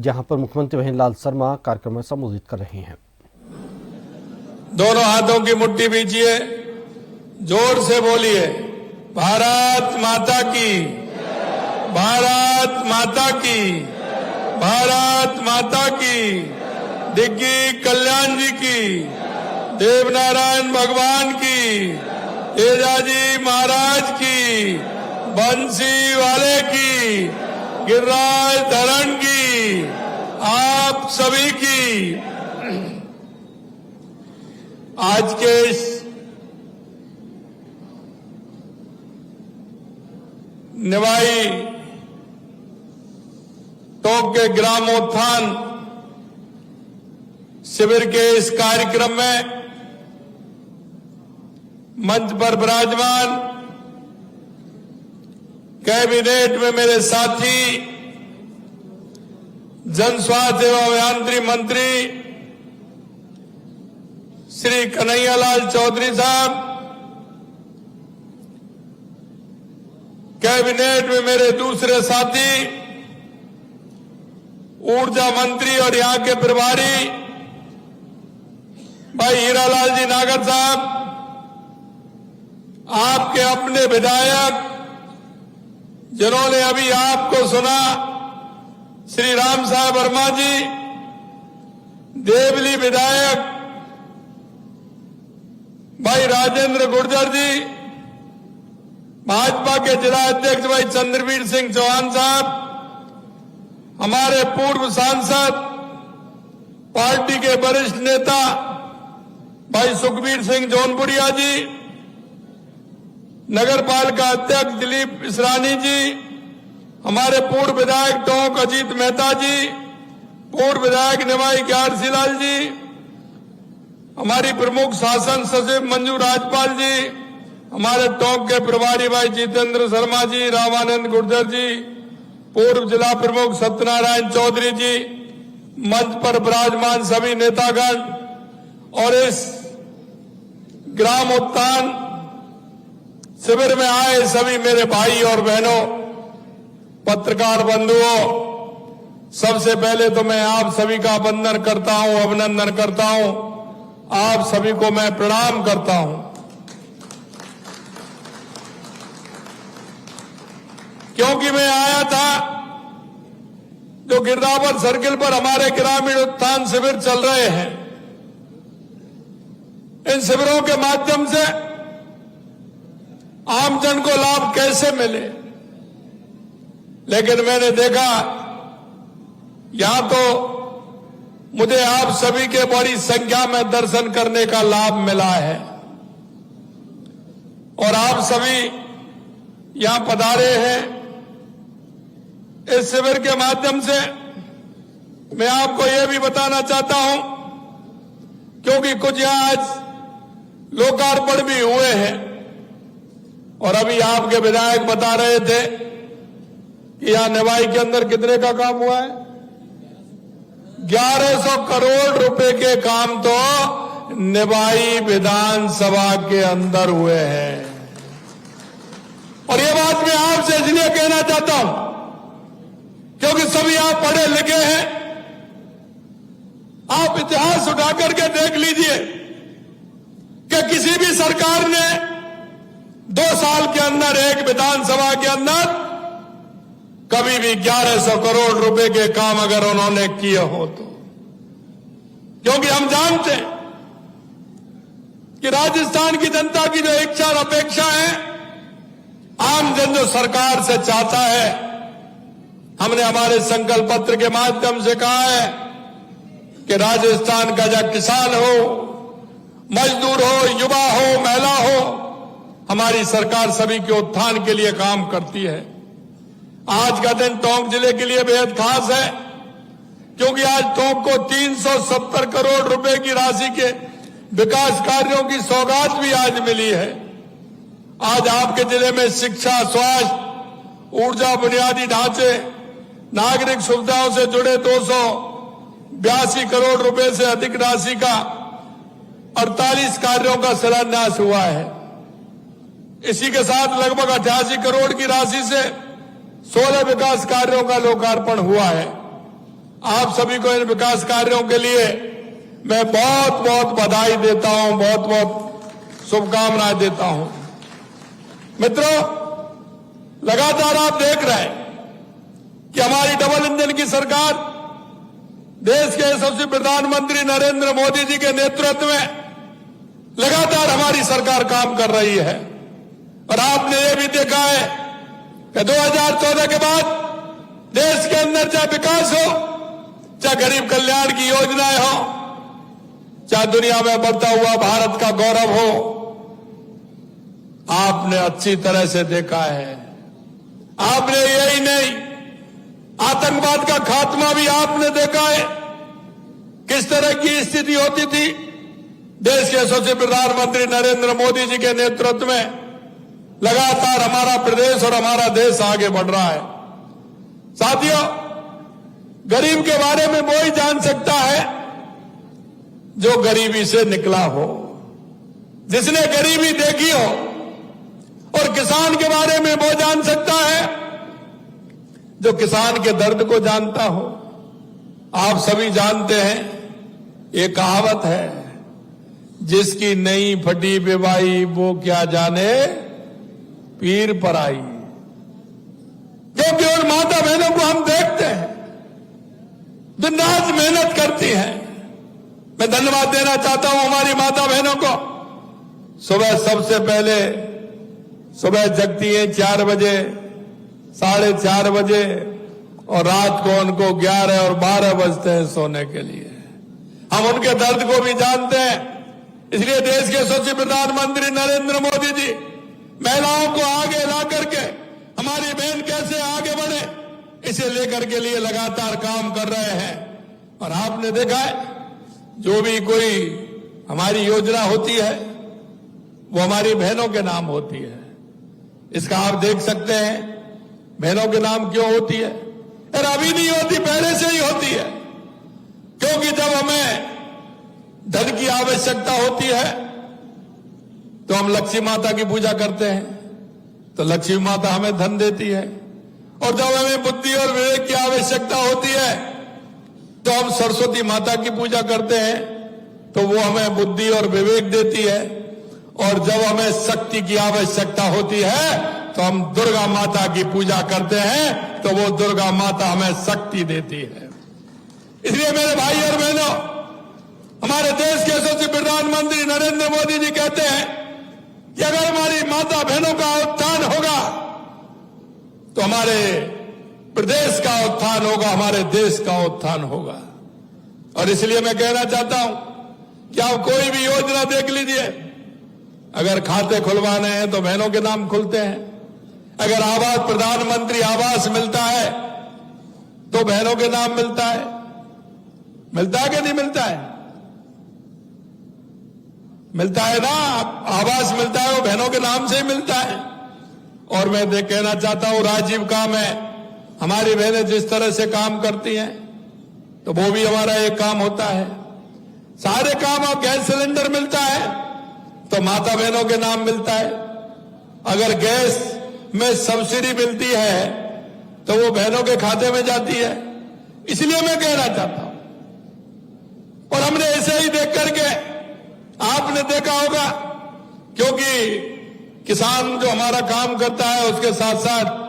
जहां पर मुख्यमंत्री भंवरलाल शर्मा कार्यक्रम में संबोधित कर रहे हैं। दोनों हाथों की मुट्ठी बीजिए, जोर से बोलिए, भारत माता की, भारत माता की, भारत माता की, दिग्गी कल्याण जी की, देवनारायण भगवान की, तेजाजी महाराज की, बंसी वाले की, गिरिराज धरण की, आप सभी की। आज के इस निवाई टोंक के ग्रामोत्थान शिविर के इस कार्यक्रम में मंच पर विराजमान कैबिनेट में मेरे साथी जन स्वास्थ्य एवं अभियांत्रिकी मंत्री श्री कन्हैयालाल चौधरी साहब, कैबिनेट में मेरे दूसरे साथी ऊर्जा मंत्री और यहां के प्रभारी भाई हीरालाल जी नागर साहब, आपके अपने विधायक जिन्होंने अभी आपको सुना, श्री राम साहब वर्मा जी, देवली विधायक भाई राजेंद्र गुर्जर जी, भाजपा के जिला अध्यक्ष भाई चंद्रवीर सिंह चौहान साहब, हमारे पूर्व सांसद पार्टी के वरिष्ठ नेता भाई सुखबीर सिंह जौनपुरिया जी, नगर पालिका अध्यक्ष दिलीप इसरानी जी, हमारे पूर्व विधायक टोंक अजीत मेहता जी, पूर्व विधायक निवाई ग्यारसीलाल जी, हमारी प्रमुख शासन सचिव मंजू राजपाल जी, हमारे टोंक के प्रभारी भाई जितेंद्र शर्मा जी, रामानंद गुर्जर जी, पूर्व जिला प्रमुख सत्यनारायण चौधरी जी, मंच पर विराजमान सभी नेतागण और इस ग्राम उत्थान शिविर में आए सभी मेरे भाई और बहनों, पत्रकार बंधुओं, सबसे पहले तो मैं आप सभी का वंदन करता हूं, अभिनंदन करता हूं, आप सभी को मैं प्रणाम करता हूं। क्योंकि मैं आया था जो गिरदावर सर्किल पर हमारे ग्रामीण उत्थान शिविर चल रहे हैं, इन शिविरों के माध्यम से आमजन को लाभ कैसे मिले, लेकिन मैंने देखा यहां तो मुझे आप सभी के बड़ी संख्या में दर्शन करने का लाभ मिला है और आप सभी यहां पधारे हैं। इस शिविर के माध्यम से मैं आपको यह भी बताना चाहता हूं, क्योंकि कुछ यहां आज लोकार्पण भी हुए हैं और अभी आपके विधायक बता रहे थे कि यहां निवाई के अंदर कितने का काम हुआ है, 1100 करोड़ रुपए के काम तो निवाई विधानसभा के अंदर हुए हैं। और ये बात मैं आपसे इसलिए कहना चाहता हूं क्योंकि सभी आप पढ़े लिखे हैं, आप इतिहास उठा करके देख लीजिए कि किसी भी सरकार ने 2 साल के अंदर एक विधानसभा के अंदर कभी भी 1100 करोड़ रुपए के काम अगर उन्होंने किए हो तो, क्योंकि हम जानते हैं कि राजस्थान की जनता की जो इच्छा और अपेक्षा है, आम जन जो सरकार से चाहता है, हमने हमारे संकल्प पत्र के माध्यम से कहा है कि राजस्थान का चाहे किसान हो, मजदूर हो, युवा हो, महिला हो, हमारी सरकार सभी के उत्थान के लिए काम करती है। आज का दिन टोंक जिले के लिए बेहद खास है क्योंकि आज टोंक को 370 करोड़ रुपए की राशि के विकास कार्यों की सौगात भी आज मिली है। आज आपके जिले में शिक्षा, स्वास्थ्य, ऊर्जा, बुनियादी ढांचे, नागरिक सुविधाओं से जुड़े 282 करोड़ रुपए से अधिक राशि का 48 कार्यों का शिलान्यास हुआ है। इसी के साथ लगभग 88 करोड़ की राशि से 16 विकास कार्यों का लोकार्पण हुआ है। आप सभी को इन विकास कार्यों के लिए मैं बहुत बहुत बधाई देता हूं, बहुत बहुत शुभकामनाएं देता हूं। मित्रों, लगातार आप देख रहे हैं कि हमारी डबल इंजन की सरकार देश के यशस्वी प्रधानमंत्री नरेंद्र मोदी जी के नेतृत्व में लगातार हमारी सरकार काम कर रही है। और आपने ये भी देखा है कि 2014 के बाद देश के अंदर चाहे विकास हो, चाहे गरीब कल्याण की योजनाएं हो, चाहे दुनिया में बढ़ता हुआ भारत का गौरव हो, आपने अच्छी तरह से देखा है। आपने यही नहीं, आतंकवाद का खात्मा भी आपने देखा है। किस तरह की स्थिति होती थी, देश के यशस्वी प्रधानमंत्री नरेंद्र मोदी जी के नेतृत्व में लगातार हमारा प्रदेश और हमारा देश आगे बढ़ रहा है। साथियों, गरीब के बारे में वो ही जान सकता है जो गरीबी से निकला हो, जिसने गरीबी देखी हो। और किसान के बारे में वो जान सकता है जो किसान के दर्द को जानता हो। आप सभी जानते हैं, ये कहावत है, जिसकी नई फटी बेवाई वो क्या जाने पीर पर आई। क्योंकि उन माता बहनों को हम देखते हैं, दिन रात मेहनत करती हैं। मैं धन्यवाद देना चाहता हूं हमारी माता बहनों को। सुबह सबसे पहले सुबह जगती हैं 4 बजे, 4:30 बजे, और रात को उनको 11 और 12 बजते हैं सोने के लिए। हम उनके दर्द को भी जानते हैं। इसलिए देश के यशस्वी प्रधानमंत्री नरेंद्र मोदी जी महिलाओं को आगे ला करके हमारी बहन कैसे आगे बढ़े, इसे लेकर के लिए लगातार काम कर रहे हैं। और आपने देखा है, जो भी कोई हमारी योजना होती है वो हमारी बहनों के नाम होती है। इसका आप देख सकते हैं, बहनों के नाम क्यों होती है। और अभी नहीं होती, पहले से ही होती है। क्योंकि जब हमें धन की आवश्यकता होती है तो हम लक्ष्मी माता की पूजा करते हैं, तो लक्ष्मी माता हमें धन देती है। और जब हमें बुद्धि और विवेक की आवश्यकता होती है तो हम सरस्वती माता की पूजा करते हैं, तो वो हमें बुद्धि और विवेक देती है। और जब हमें शक्ति की आवश्यकता होती है तो हम दुर्गा माता की पूजा करते हैं, तो वो दुर्गा माता हमें शक्ति देती है। इसलिए मेरे भाई और बहनों, हमारे देश के यशस्वी प्रधानमंत्री नरेंद्र मोदी जी कहते हैं कि अगर हमारी माता बहनों का उत्थान होगा तो हमारे प्रदेश का उत्थान होगा, हमारे देश का उत्थान होगा। और इसलिए मैं कहना चाहता हूं कि आप कोई भी योजना देख लीजिए, अगर खाते खुलवाने हैं तो बहनों के नाम खुलते हैं। अगर आवास, प्रधानमंत्री आवास मिलता है तो बहनों के नाम मिलता है। मिलता है कि नहीं मिलता है? मिलता है ना। आवास मिलता है वो बहनों के नाम से ही मिलता है। और मैं कहना चाहता हूं, राजीव काम है, हमारी बहनें जिस तरह से काम करती हैं तो वो भी हमारा एक काम होता है। सारे काम, अब गैस सिलेंडर मिलता है तो माता बहनों के नाम मिलता है। अगर गैस में सब्सिडी मिलती है तो वो बहनों के खाते में जाती है। इसलिए मैं कहना चाहता हूं, और हमने ऐसे ही देख करके आपने देखा होगा, क्योंकि किसान जो हमारा काम करता है उसके साथ साथ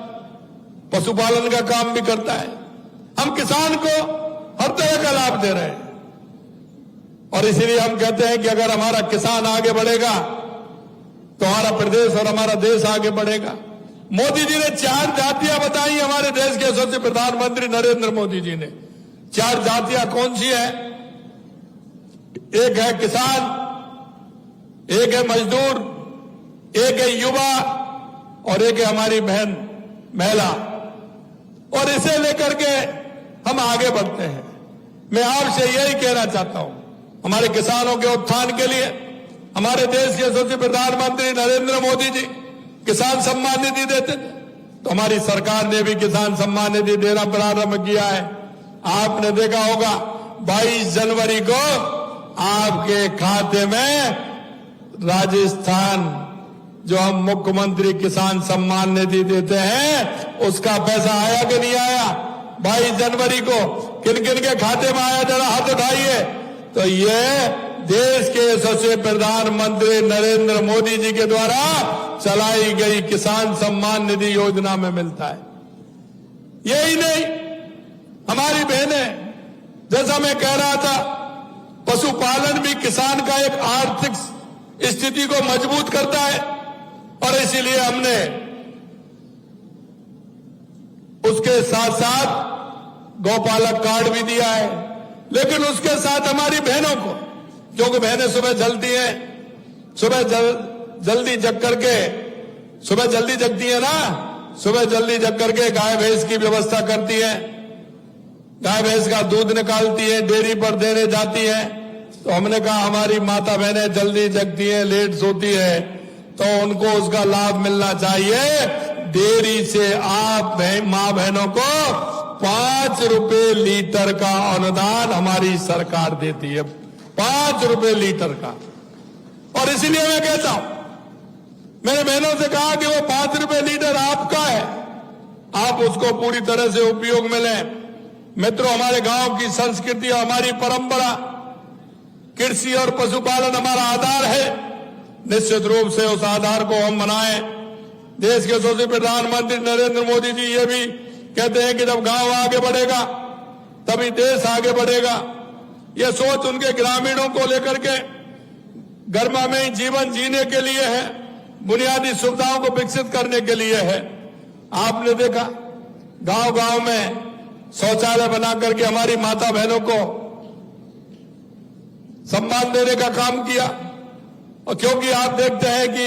पशुपालन का काम भी करता है। हम किसान को हर तरह का लाभ दे रहे हैं। और इसीलिए हम कहते हैं कि अगर हमारा किसान आगे बढ़ेगा तो हमारा प्रदेश और हमारा देश आगे बढ़ेगा। मोदी जी ने 4 जातियां बताई, हमारे देश के यशस्वी प्रधानमंत्री नरेंद्र मोदी जी ने। 4 जातियां कौन सी है? एक है किसान, एक है मजदूर, एक है युवा, और एक है हमारी बहन महिला। और इसे लेकर के हम आगे बढ़ते हैं। मैं आपसे यही कहना चाहता हूं, हमारे किसानों के उत्थान के लिए हमारे देश के यशस्वी प्रधानमंत्री नरेंद्र मोदी जी किसान सम्मान निधि देते थे, तो हमारी सरकार ने भी किसान सम्मान निधि देना प्रारंभ किया है। आपने देखा होगा 22 जनवरी को आपके खाते में राजस्थान जो हम मुख्यमंत्री किसान सम्मान निधि देते हैं उसका पैसा आया कि नहीं आया? 22 जनवरी को किन किन के खाते में आया, जरा हाथ उठाइए। तो ये देश के यशस्वी प्रधानमंत्री नरेंद्र मोदी जी के द्वारा चलाई गई किसान सम्मान निधि योजना में मिलता है। यही नहीं, हमारी बहनें, जैसा मैं कह रहा था, पशुपालन भी किसान का एक आर्थिक स्थिति को मजबूत करता है और इसीलिए हमने उसके साथ साथ गौपालक कार्ड भी दिया है। लेकिन उसके साथ हमारी बहनों को, क्योंकि बहनें सुबह जलती हैं, सुबह जल्दी जग करके, सुबह जल्दी जगती है ना, सुबह जल्दी जग करके गाय भैंस की व्यवस्था करती है, गाय भैंस का दूध निकालती है, डेयरी पर देने जाती है। तो हमने कहा हमारी माता बहनें जल्दी जगती हैं, लेट सोती है, तो उनको उसका लाभ मिलना चाहिए। डेयरी से आप मां बहनों को 5 रुपए लीटर का अनुदान हमारी सरकार देती है, 5 रुपए लीटर का। और इसलिए मैं कहता हूं, मैंने बहनों से कहा कि वो 5 रुपए लीटर आपका है, आप उसको पूरी तरह से उपयोग में लें। मित्रों, हमारे गांव की संस्कृति और हमारी परंपरा, कृषि और पशुपालन हमारा आधार है। निश्चित रूप से उस आधार को हम बनाएं। देश के यशस्वी प्रधानमंत्री नरेंद्र मोदी जी ये भी कहते हैं कि जब गांव आगे बढ़ेगा तभी देश आगे बढ़ेगा। यह सोच उनके ग्रामीणों को लेकर के गर्मा में जीवन जीने के लिए है, बुनियादी सुविधाओं को विकसित करने के लिए है। आपने देखा गांव गांव में शौचालय बना करके हमारी माता बहनों को सम्मान देने का काम किया। और क्योंकि आप देखते हैं कि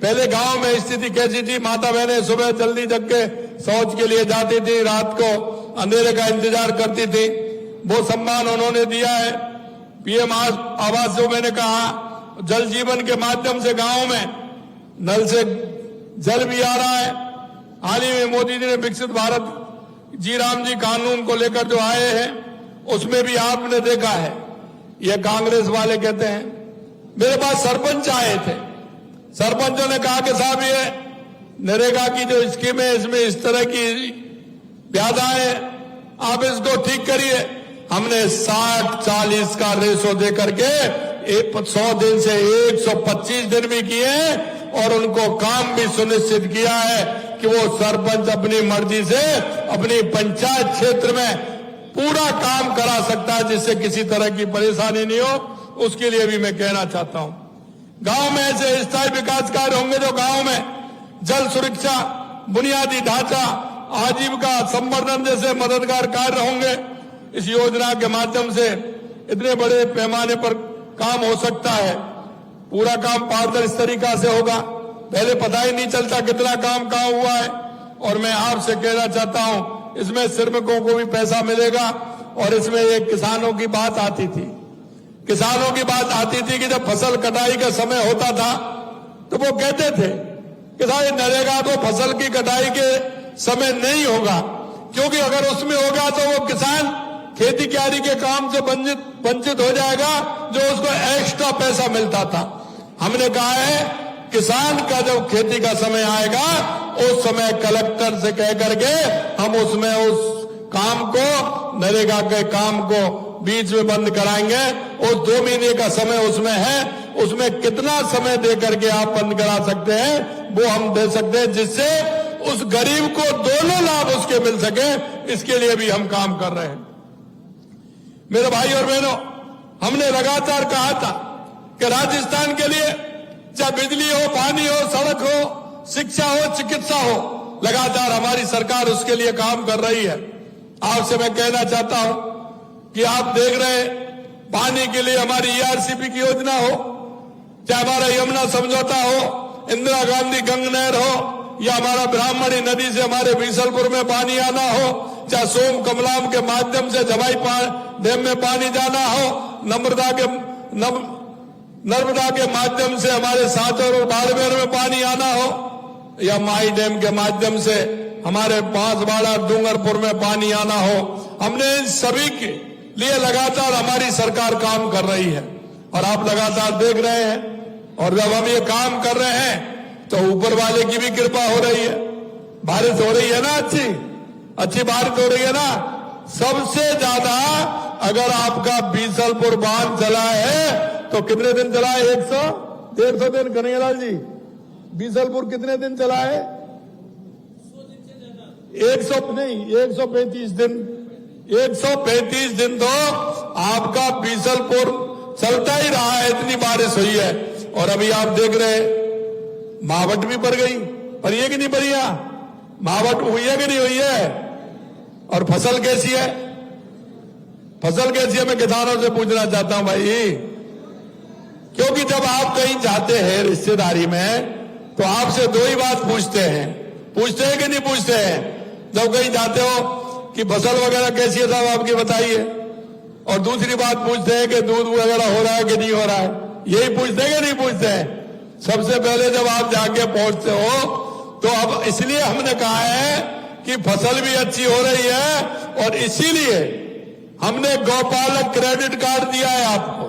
पहले गांव में स्थिति कैसी थी, माता बहनें सुबह जल्दी जग के शौच के लिए जाती थी, रात को अंधेरे का इंतजार करती थी, वो सम्मान उन्होंने दिया है। पीएम आवास जो मैंने कहा, जल जीवन के माध्यम से गांव में नल से जल भी आ रहा है। हाल ही में मोदी जी ने विकसित भारत जी राम जी कानून को लेकर जो आए हैं, उसमें भी आपने देखा है, ये कांग्रेस वाले कहते हैं। मेरे पास सरपंच आए थे, सरपंचों ने कहा कि साहब ये नरेगा की जो स्कीम है इसमें इस तरह की व्याधा है, आप इसको ठीक करिए। हमने 60-40 का रेशो दे करके 100 दिन से 125 दिन भी किए और उनको काम भी सुनिश्चित किया है कि वो सरपंच अपनी मर्जी से अपनी पंचायत क्षेत्र में पूरा काम करा सकता है, जिससे किसी तरह की परेशानी नहीं हो। उसके लिए भी मैं कहना चाहता हूं, गांव में ऐसे स्थायी विकास कार्य होंगे जो गांव में जल सुरक्षा, बुनियादी ढांचा, आजीविका संवर्धन जैसे मददगार कार्य होंगे। इस योजना के माध्यम से इतने बड़े पैमाने पर काम हो सकता है। पूरा काम पारदर्शी तरीका से होगा, पहले पता ही नहीं चलता कितना काम कहां हुआ है। और मैं आपसे कहना चाहता हूं, इसमें श्रमिकों को भी पैसा मिलेगा। और इसमें एक किसानों की बात आती थी, किसानों की बात आती थी कि जब फसल कटाई का समय होता था तो वो कहते थे कि साहब नरेगा तो फसल की कटाई के समय नहीं होगा, क्योंकि अगर उसमें होगा तो वो किसान खेती क्यारी के काम से वंचित हो जाएगा, जो उसको एक्स्ट्रा पैसा मिलता था। हमने कहा है किसान का जब खेती का समय आएगा उस समय कलेक्टर से कह करके हम उसमें उस काम को, नरेगा के काम को बीच में बंद कराएंगे। और 2 महीने का समय उसमें है, उसमें कितना समय दे करके आप बंद करा सकते हैं वो हम दे सकते हैं, जिससे उस गरीब को दोनों लाभ उसके मिल सके। इसके लिए भी हम काम कर रहे हैं। मेरे भाई और बहनों, हमने लगातार कहा था कि राजस्थान के लिए चाहे बिजली हो, पानी हो, सड़क हो, शिक्षा हो, चिकित्सा हो, लगातार हमारी सरकार उसके लिए काम कर रही है। आपसे मैं कहना चाहता हूं कि आप देख रहे हैं पानी के लिए हमारी ईआरसीपी की योजना हो, चाहे हमारा यमुना समझौता हो, इंदिरा गांधी गंग नहर हो, या हमारा ब्राह्मणी नदी से हमारे बीसलपुर में पानी आना हो, चाहे सोम कमलाम के माध्यम से जवाई डैम में पानी जाना हो, नर्मदा के माध्यम से हमारे साचौर और बाड़मेर में पानी आना हो, या माई डैम के माध्यम से हमारे बांसवाड़ा डूंगरपुर में पानी आना हो। हमने इन सभी के लिए लगातार हमारी सरकार काम कर रही है और आप लगातार देख रहे हैं। और जब हम ये काम कर रहे हैं तो ऊपर वाले की भी कृपा हो रही है, बारिश हो रही है ना, अच्छी बारिश हो रही है ना। सबसे ज्यादा अगर आपका बीसलपुर बांध चला है तो कितने दिन चला है? 100-150 दिन। कन्हैयालाल जी, बीसलपुर कितने दिन चला है? 135 दिन। 135 दिन तो आपका बीसलपुर चलता ही रहा है, इतनी बारिश हुई है। और अभी आप देख रहे हैं मावट भी बढ़ गई, पर ये कि नहीं बढ़िया? मावट हुई है कि नहीं हुई है? और फसल कैसी है? फसल कैसी है मैं किसानों से पूछना चाहता हूं भाई, क्योंकि जब आप कहीं जाते हैं रिश्तेदारी में तो आपसे दो ही बात पूछते हैं कि नहीं पूछते हैं? जब कहीं जाते हो कि फसल वगैरह कैसी है साहब आपकी बताइए, और दूसरी बात पूछते हैं कि दूध वगैरह हो रहा है कि नहीं हो रहा है। यही पूछते हैं कि नहीं पूछते हैं? सबसे पहले जब आप जाके पहुंचते हो तो अब इसलिए हमने कहा है कि फसल भी अच्छी हो रही है और इसीलिए हमने गौपालक क्रेडिट कार्ड दिया है आपको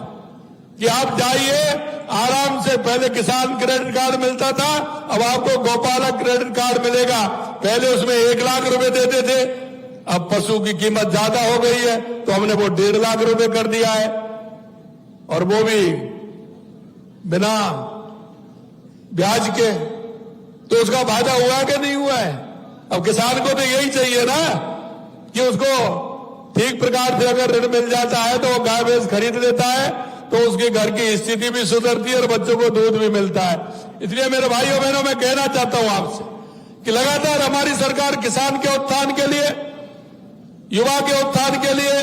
कि आप जाइए आराम से। पहले किसान क्रेडिट कार्ड मिलता था, अब आपको गौपालक क्रेडिट कार्ड मिलेगा। पहले उसमें 1 लाख रुपए देते थे, अब पशु की कीमत ज्यादा हो गई है तो हमने वो 1.5 लाख रुपए कर दिया है, और वो भी बिना ब्याज के। तो उसका फायदा हुआ कि नहीं हुआ है? अब किसान को तो यही चाहिए ना कि उसको ठीक प्रकार से अगर ऋण मिल जाता है तो वो गाय भैंस खरीद लेता है तो उसके घर की स्थिति भी सुधरती है और बच्चों को दूध भी मिलता है। इसलिए मेरे भाइयों बहनों मैं कहना चाहता हूं आपसे कि लगातार हमारी सरकार किसान के उत्थान के लिए, युवा के उत्थान के लिए,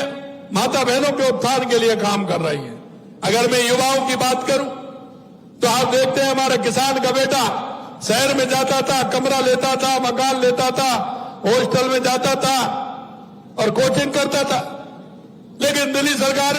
माता बहनों के उत्थान के लिए काम कर रही है। अगर मैं युवाओं की बात करूं तो आप देखते हैं हमारा किसान का बेटा शहर में जाता था, कमरा लेता था, मकान लेता था, हॉस्टल में जाता था और कोचिंग करता था, लेकिन दिल्ली सरकार